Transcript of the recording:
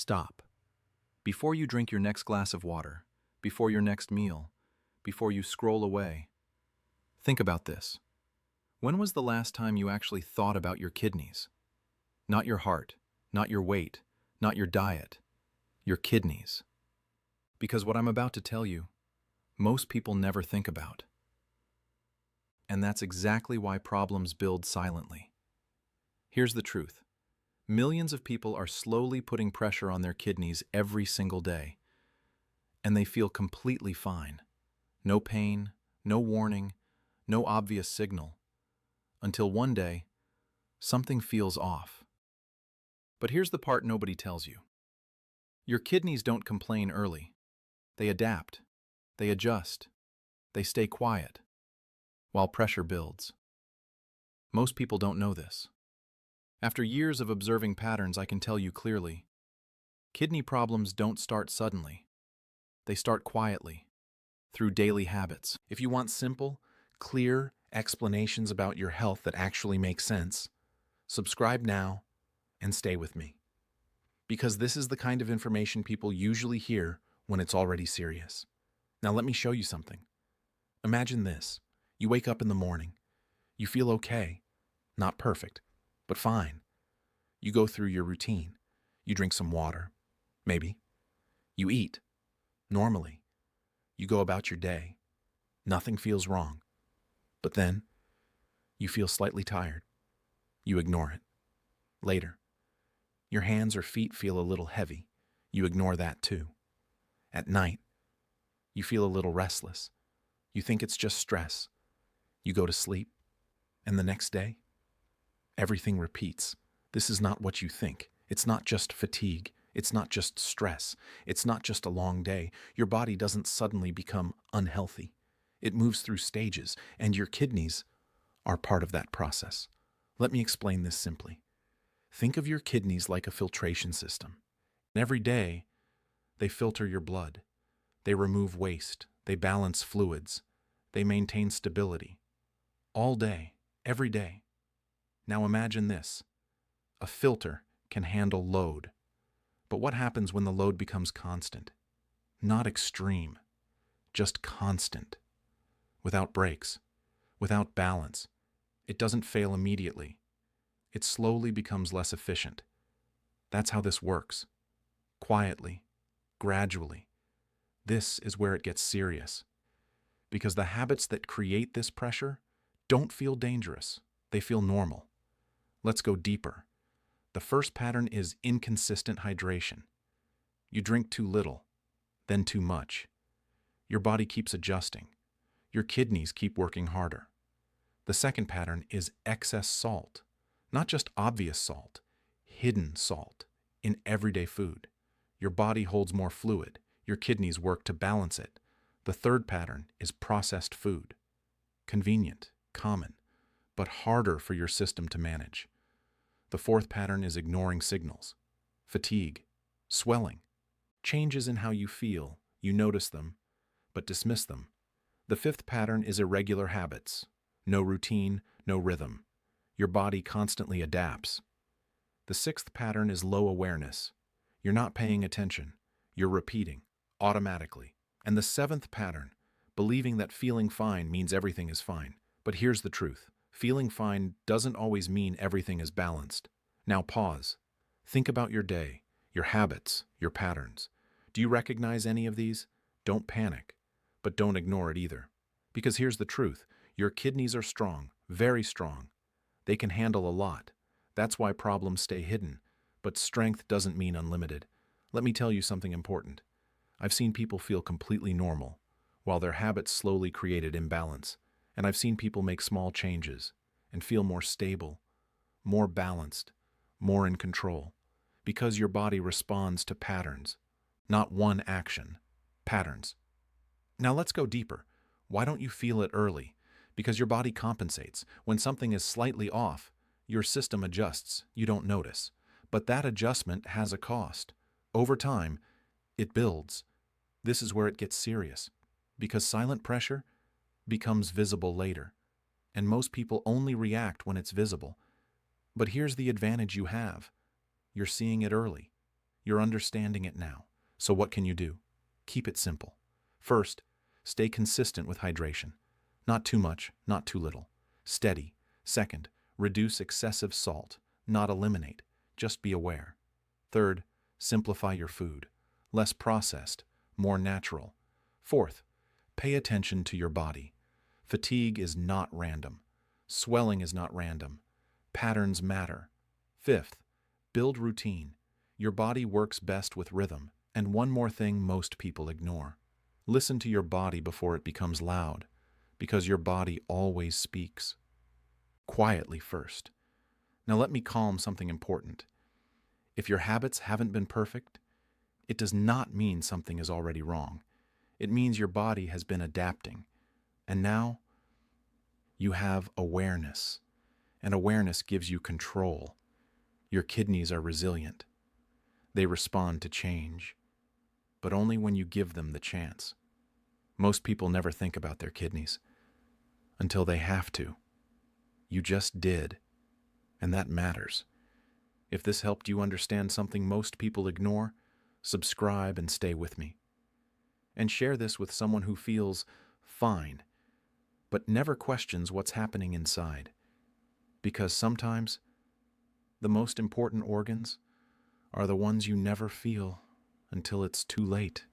Stop. Before you drink your next glass of water, before your next meal, before you scroll away, think about this. When was the last time you actually thought about your kidneys? Not your heart, not your weight, not your diet, your kidneys. Because what I'm about to tell you, most people never think about. And that's exactly why problems build silently. Here's the truth. Millions of people are slowly putting pressure on their kidneys every single day, and they feel completely fine. No pain, no warning, no obvious signal, until one day, something feels off. But here's the part nobody tells you. Your kidneys don't complain early. They adapt, they adjust, they stay quiet, while pressure builds. Most people don't know this. After years of observing patterns, I can tell you clearly, kidney problems don't start suddenly. They start quietly, through daily habits. If you want simple, clear explanations about your health that actually make sense, subscribe now and stay with me. Because this is the kind of information people usually hear when it's already serious. Now let me show you something. Imagine this. You wake up in the morning. You feel okay. Not perfect, but fine. You go through your routine. You drink some water, maybe. You eat, normally. You go about your day. Nothing feels wrong. But then, you feel slightly tired. You ignore it. Later, your hands or feet feel a little heavy. You ignore that too. At night, you feel a little restless. You think it's just stress. You go to sleep. And the next day, everything repeats. This is not what you think. It's not just fatigue. It's not just stress. It's not just a long day. Your body doesn't suddenly become unhealthy. It moves through stages, and your kidneys are part of that process. Let me explain this simply. Think of your kidneys like a filtration system. Every day, they filter your blood. They remove waste. They balance fluids. They maintain stability. All day, every day. Now imagine this. A filter can handle load. But what happens when the load becomes constant? Not extreme, just constant. Without breaks, without balance. It doesn't fail immediately. It slowly becomes less efficient. That's how this works. Quietly, gradually. This is where it gets serious. Because the habits that create this pressure don't feel dangerous. They feel normal. Let's go deeper. The first pattern is inconsistent hydration. You drink too little, then too much. Your body keeps adjusting. Your kidneys keep working harder. The second pattern is excess salt. Not just obvious salt, hidden salt in everyday food. Your body holds more fluid. Your kidneys work to balance it. The third pattern is processed food. Convenient, common, but harder for your system to manage. The fourth pattern is ignoring signals. Fatigue, swelling, changes in how you feel. You notice them, but dismiss them. The fifth pattern is irregular habits. No routine, no rhythm. Your body constantly adapts. The sixth pattern is low awareness. You're not paying attention. You're repeating, automatically. And the seventh pattern, believing that feeling fine means everything is fine. But here's the truth. Feeling fine doesn't always mean everything is balanced. Now pause. Think about your day, your habits, your patterns. Do you recognize any of these? Don't panic, but don't ignore it either. Because here's the truth. Your kidneys are strong, very strong. They can handle a lot. That's why problems stay hidden. But strength doesn't mean unlimited. Let me tell you something important. I've seen people feel completely normal, while their habits slowly created imbalance. And I've seen people make small changes and feel more stable, more balanced, more in control. Because your body responds to patterns, not one action, patterns. Now let's go deeper. Why don't you feel it early? Because your body compensates. When something is slightly off, your system adjusts. You don't notice. But that adjustment has a cost. Over time, it builds. This is where it gets serious. Because silent pressure becomes visible later. And most people only react when it's visible. But here's the advantage you have. You're seeing it early. You're understanding it now. So what can you do? Keep it simple. First, stay consistent with hydration. Not too much, not too little. Steady. Second, reduce excessive salt. Not eliminate, just be aware. Third, simplify your food. Less processed, more natural. Fourth, pay attention to your body. Fatigue is not random. Swelling is not random. Patterns matter. Fifth, build routine. Your body works best with rhythm. And one more thing most people ignore. Listen to your body before it becomes loud, because your body always speaks. Quietly first. Now let me calm something important. If your habits haven't been perfect, it does not mean something is already wrong. It means your body has been adapting. And now, you have awareness. And awareness gives you control. Your kidneys are resilient. They respond to change, but only when you give them the chance. Most people never think about their kidneys until they have to. You just did, and that matters. If this helped you understand something most people ignore, subscribe and stay with me. And share this with someone who feels fine, but never questions what's happening inside. Because sometimes, the most important organs are the ones you never feel until it's too late.